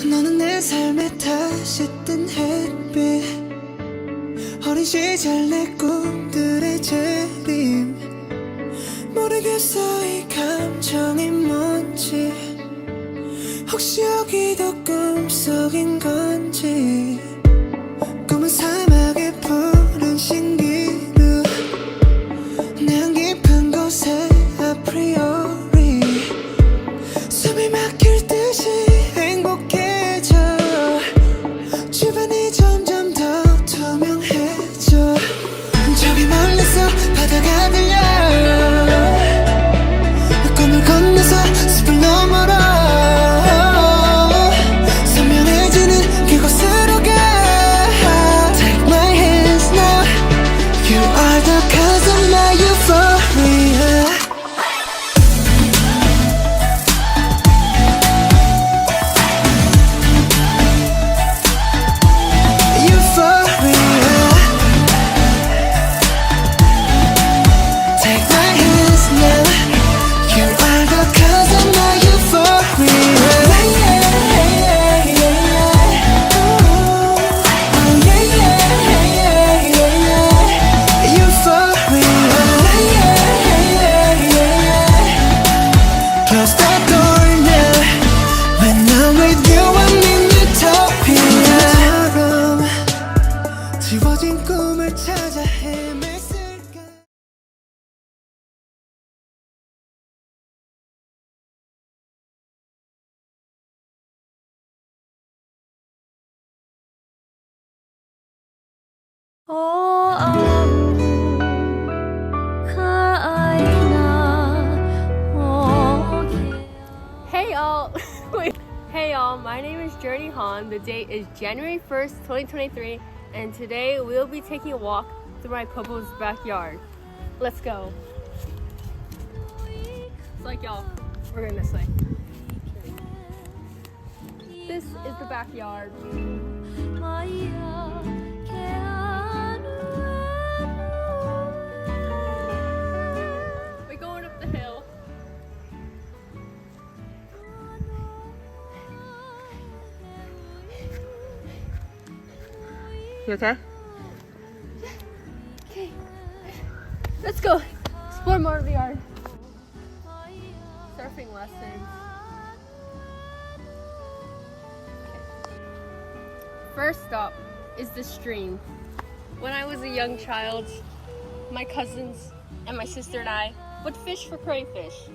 너는 내 삶에 다시 뜬 햇빛 어린 시절 내 꿈들의 재림 모르겠어 이 감정이 뭔지 혹시 여기도 꿈속인 건지 꿈은 사막의 푸른 신기루 내 깊은 곳에 아프리오리 숨이 막힐 듯이 행복해져 주변이 점점 더 투명해져 저기 멀리서 바다가 들려 꿈을 건너서 숲을 너머로 선명해지는 그곳으로 가 Take my hands now You are the cause of my euphoria 지워진 꿈을 찾아 헤맸을까 Hey y'all! Wait. Hey y'all, my name is Journey Han. The date is January 1st, 2023, and today we'll be taking a walk through my popo's backyard. Let's go. It's like y'all, we're going this way. This is the backyard. We're going up the hill. You okay? Okay. Let's go explore more of the yard. Surfing lessons. First stop is the stream. When I was a young child, my cousins and my sister and I would fish for crayfish.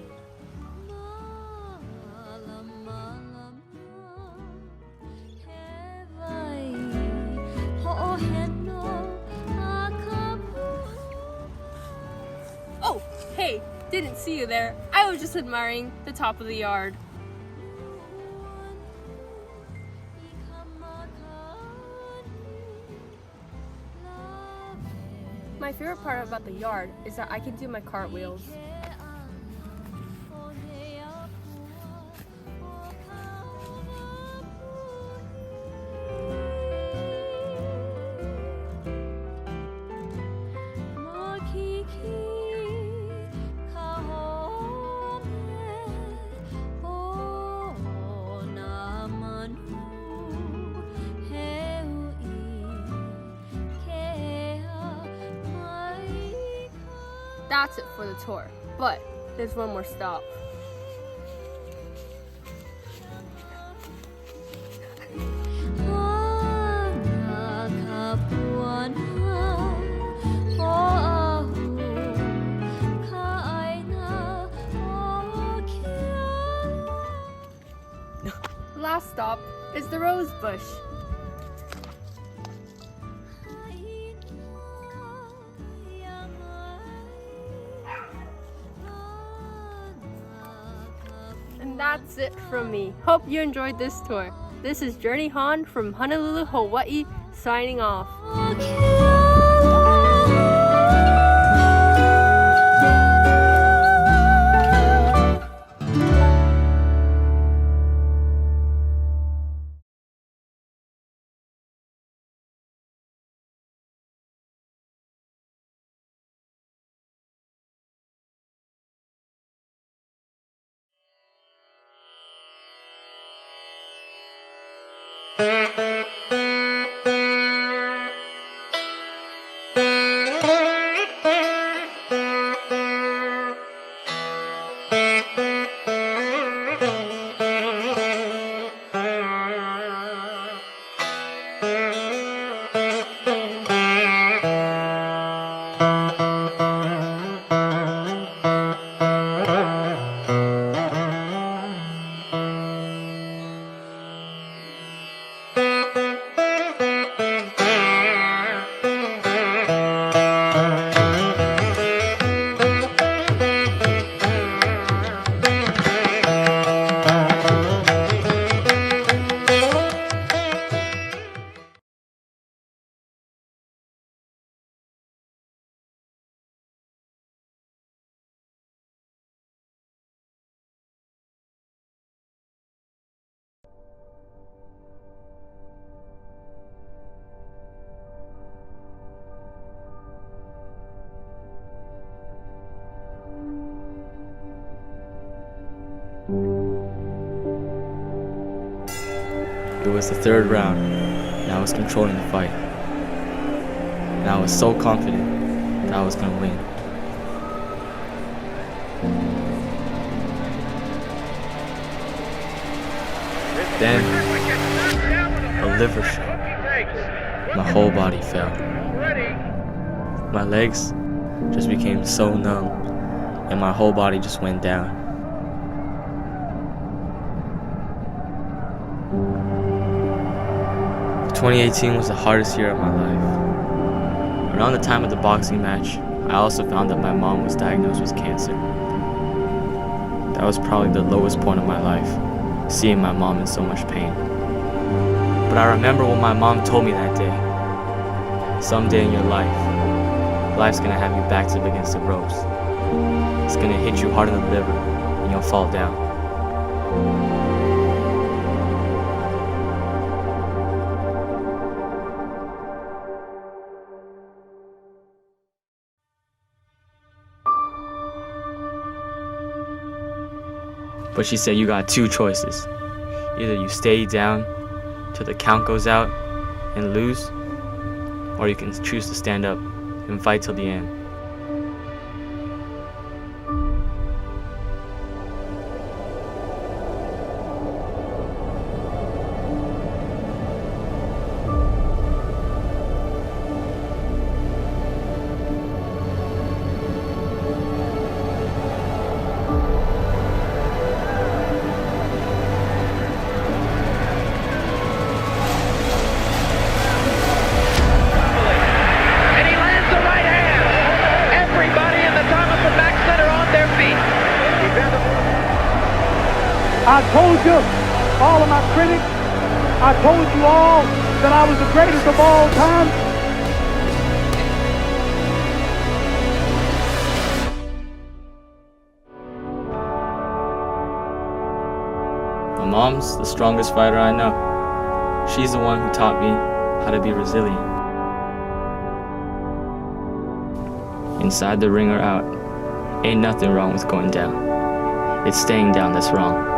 Oh, hey, didn't see you there. I was just admiring the top of the yard. My favorite part about the yard is that I can do my cartwheels. That's it for the tour, but there's one more stop. Last stop is the rose bush. And that's it from me. Hope you enjoyed this tour. This is Journey Han from Honolulu, Hawaii, signing off. It was the third round, and I was controlling the fight. And I was so confident that I was going to win. Then, a liver shot. My whole body fell. My legs just became so numb, and my whole body just went down. "2018 was the hardest year of my life. Around the time of the boxing match, I also found that my mom was diagnosed with cancer. That was probably the lowest point of my life, seeing my mom in so much pain. But I remember what my mom told me that day. Someday in your life, life's gonna have you backed up against the ropes. It's gonna hit you hard in the liver, and you'll fall down. But she said, you got two choices. Either you stay down till the count goes out and lose, or you can choose to stand up and fight till the end." I told you, all of my critics, I told you all that I was the greatest of all time. My mom's the strongest fighter I know. She's the one who taught me how to be resilient. Inside the ring or out, ain't nothing wrong with going down. It's staying down that's wrong.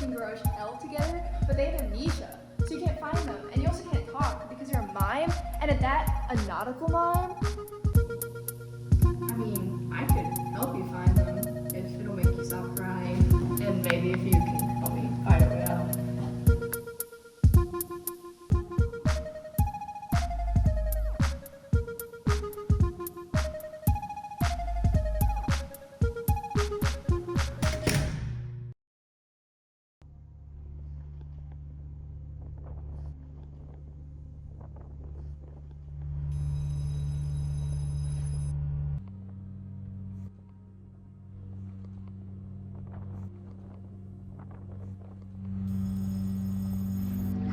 in Garage L together, but they have amnesia, so you can't find them. And you also can't talk because you're a mime, and at that, a nautical mime. I mean, I could help you find them if it'll make you stop crying, and maybe if you can help me find a way out.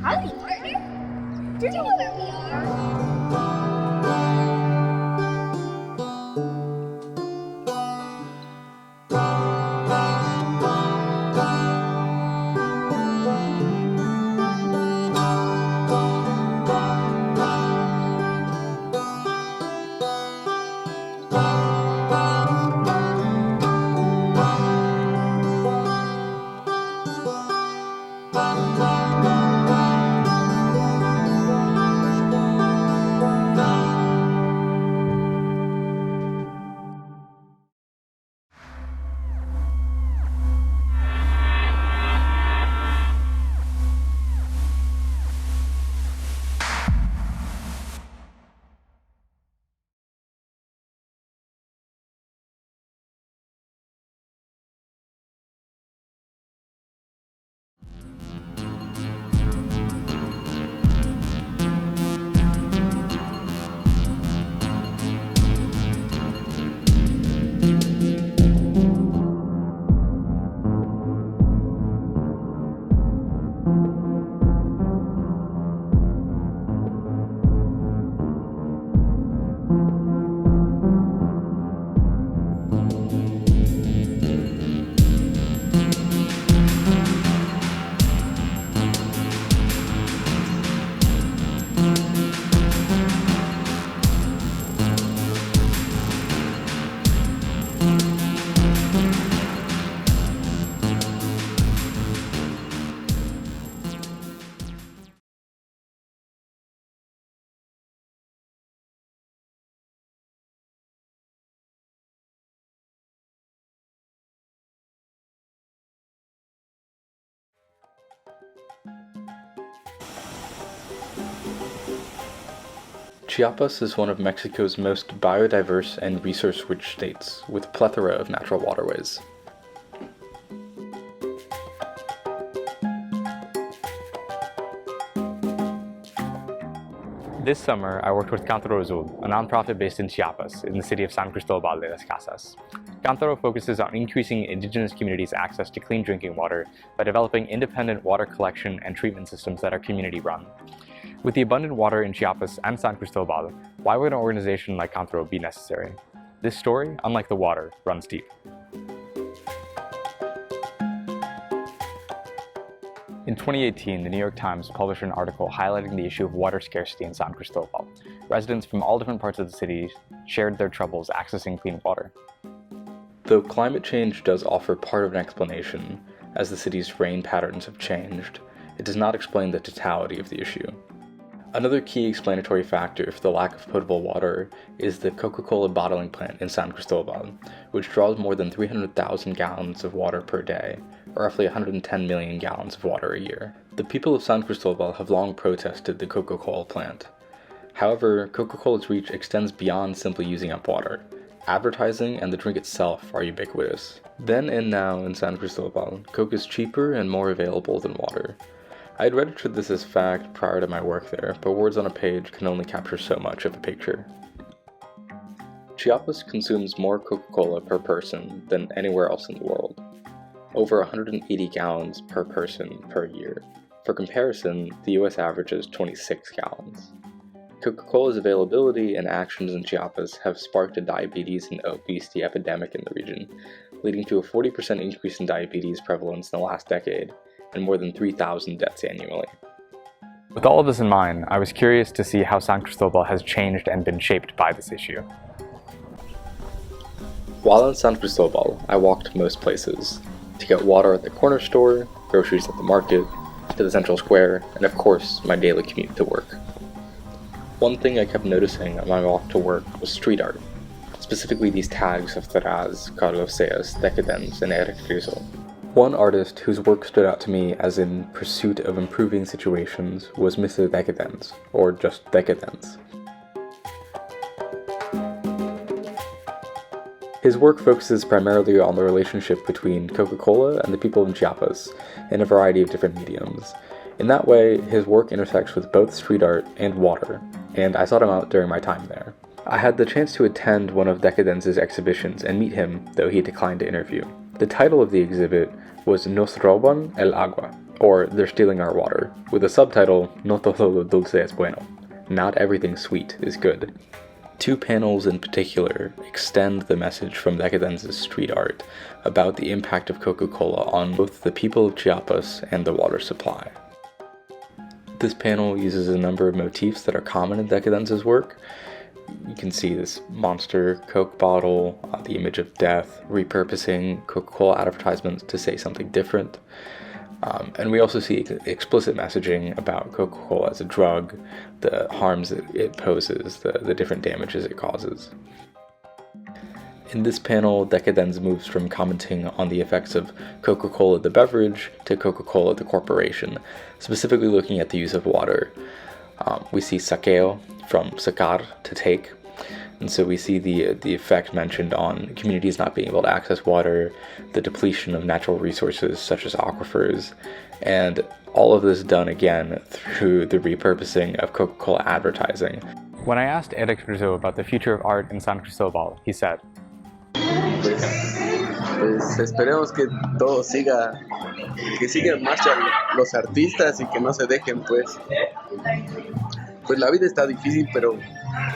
Howdy, partner. Do you know where we are? Chiapas is one of Mexico's most biodiverse and resource-rich states, with a plethora of natural waterways. This summer, I worked with Cántaro Azul, a nonprofit based in Chiapas, in the city of San Cristobal de las Casas. Cántaro focuses on increasing indigenous communities' access to clean drinking water by developing independent water collection and treatment systems that are community-run. With the abundant water in Chiapas and San Cristobal, why would an organization like Cántaro be necessary? This story, unlike the water, runs deep. In 2018, the New York Times published an article highlighting the issue of water scarcity in San Cristobal. Residents from all different parts of the city shared their troubles accessing clean water. Though climate change does offer part of an explanation, as the city's rain patterns have changed, it does not explain the totality of the issue. Another key explanatory factor for the lack of potable water is the Coca-Cola bottling plant in San Cristobal, which draws more than 300,000 gallons of water per day, or roughly 110 million gallons of water a year. The people of San Cristobal have long protested the Coca-Cola plant. However, Coca-Cola's reach extends beyond simply using up water. Advertising and the drink itself are ubiquitous. Then and now in San Cristobal, Coke is cheaper and more available than water. I had registered this as fact prior to my work there, but words on a page can only capture so much of a picture. Chiapas consumes more Coca-Cola per person than anywhere else in the world. Over 180 gallons per person per year. For comparison, the US average is 26 gallons. Coca-Cola's availability and actions in Chiapas have sparked a diabetes and obesity epidemic in the region, leading to a 40% increase in diabetes prevalence in the last decade, and more than 3,000 deaths annually. With all of this in mind, I was curious to see how San Cristobal has changed and been shaped by this issue. While in San Cristobal, I walked most places. to get water at the corner store, groceries at the market, to the central square, and of course, my daily commute to work. One thing I kept noticing on my walk to work was street art, specifically these tags of Taraz, Carlos Saez, Decadence, and Eric Rizzo. One artist whose work stood out to me as in pursuit of improving situations was Mr. Decadence, or just Decadence. His work focuses primarily on the relationship between Coca-Cola and the people of Chiapas in a variety of different mediums. In that way, his work intersects with both street art and water, and I sought him out during my time there. I had the chance to attend one of Decadence's exhibitions and meet him, though he declined to interview. The title of the exhibit was Nos roban el agua, or They're Stealing Our Water, with a subtitle No todo lo dulce es bueno, Not Everything Sweet is Good. Two panels in particular extend the message from Decadence's street art about the impact of Coca-Cola on both the people of Chiapas and the water supply. This panel uses a number of motifs that are common in Decadence's work. You can see this monster Coke bottle, the image of death, repurposing Coca-Cola advertisements to say something different. And we also see explicit messaging about Coca-Cola as a drug, the harms that it poses, the different damages it causes. In this panel, Decadence moves from commenting on the effects of Coca-Cola the beverage to Coca-Cola the corporation, specifically looking at the use of water. We see saqueo, from sacar, to take, and so we see the effect mentioned on communities not being able to access water, the depletion of natural resources such as aquifers, and all of this done again through the repurposing of Coca-Cola advertising. When I asked Eric Rizzo about the future of art in San Cristobal, he said, Pues esperemos que todo siga, que sigan en marcha los artistas y que no se dejen, pues la vida está difícil, pero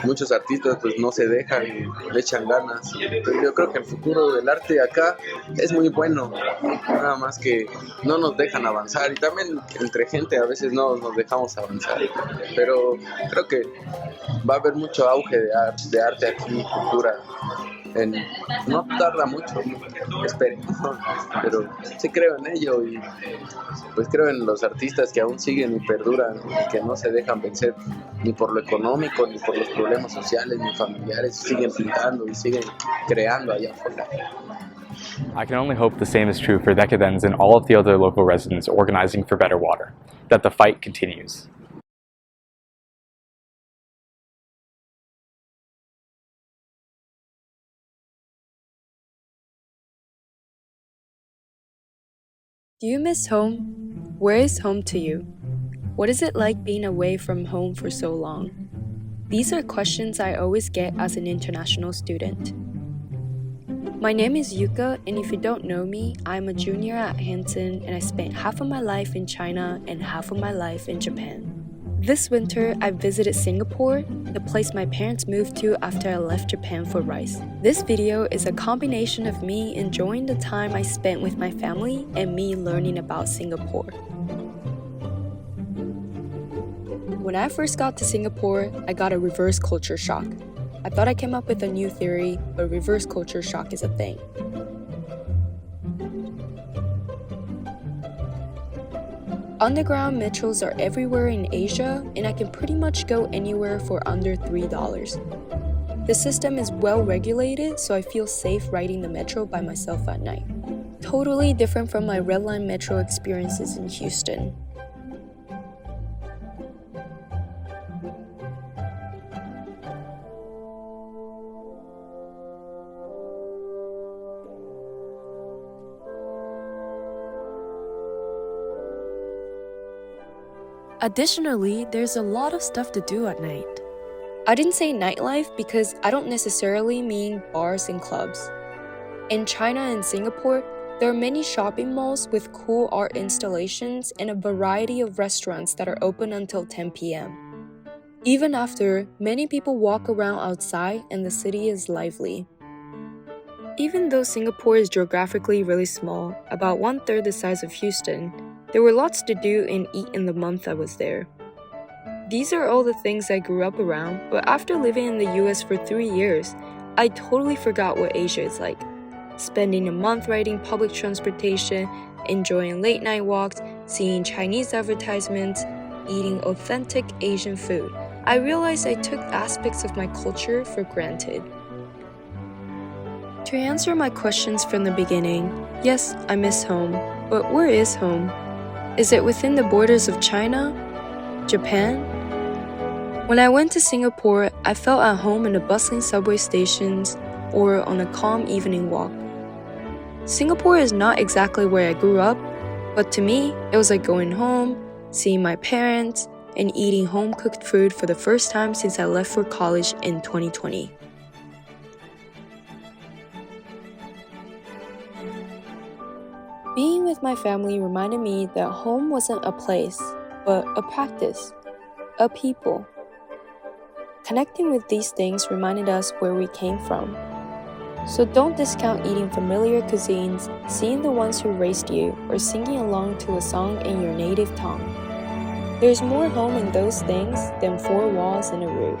muchos artistas pues no se dejan y le echan ganas. Pero yo creo que el futuro del arte acá es muy bueno, nada más que no nos dejan avanzar, y también entre gente a veces no nos dejamos avanzar, pero creo que va a haber mucho auge de arte aquí, cultura. No tarda mucho, espero, pero sí creo en ello, y pues creo en los artistas que aún siguen y perduran y que no se dejan vencer ni por lo económico, ni por los problemas sociales, ni familiares, siguen pintando y siguen creando allá afuera. I can only hope the same is true for Decadence and all of the other local residents organizing for better water, that the fight continues. Do you miss home? Where is home to you? What is it like being away from home for so long? These are questions I always get as an international student. My name is Yuka, and if you don't know me, I'm a junior at Hanszen, and I spent half of my life in China and half of my life in Japan. This winter, I visited Singapore, the place my parents moved to after I left Japan for rice. This video is a combination of me enjoying the time I spent with my family and me learning about Singapore. When I first got to Singapore, I got a reverse culture shock. I thought I came up with a new theory, but reverse culture shock is a thing. Underground metros are everywhere in Asia, and I can pretty much go anywhere for under $3. The system is well regulated, so I feel safe riding the metro by myself at night. Totally different from my Red Line metro experiences in Houston. Additionally, there's a lot of stuff to do at night. I didn't say nightlife because I don't necessarily mean bars and clubs. In China and Singapore, there are many shopping malls with cool art installations and a variety of restaurants that are open until 10 p.m. Even after, many people walk around outside and the city is lively. Even though Singapore is geographically really small, about 1/3 the size of Houston, there were lots to do and eat in the month I was there. These are all the things I grew up around, but after living in the US for 3 years, I totally forgot what Asia is like. spending a month riding public transportation, enjoying late night walks, seeing Chinese advertisements, eating authentic Asian food, I realized I took aspects of my culture for granted. To answer my questions from the beginning, yes, I miss home, but where is home? Is it within the borders of China? Japan? When I went to Singapore, I felt at home in the bustling subway stations or on a calm evening walk. Singapore is not exactly where I grew up, but to me, it was like going home, seeing my parents, and eating home-cooked food for the first time since I left for college in 2020. Being with my family reminded me that home wasn't a place, but a practice, a people. Connecting with these things reminded us where we came from. So don't discount eating familiar cuisines, seeing the ones who raised you, or singing along to a song in your native tongue. There's more home in those things than 4 walls and a roof.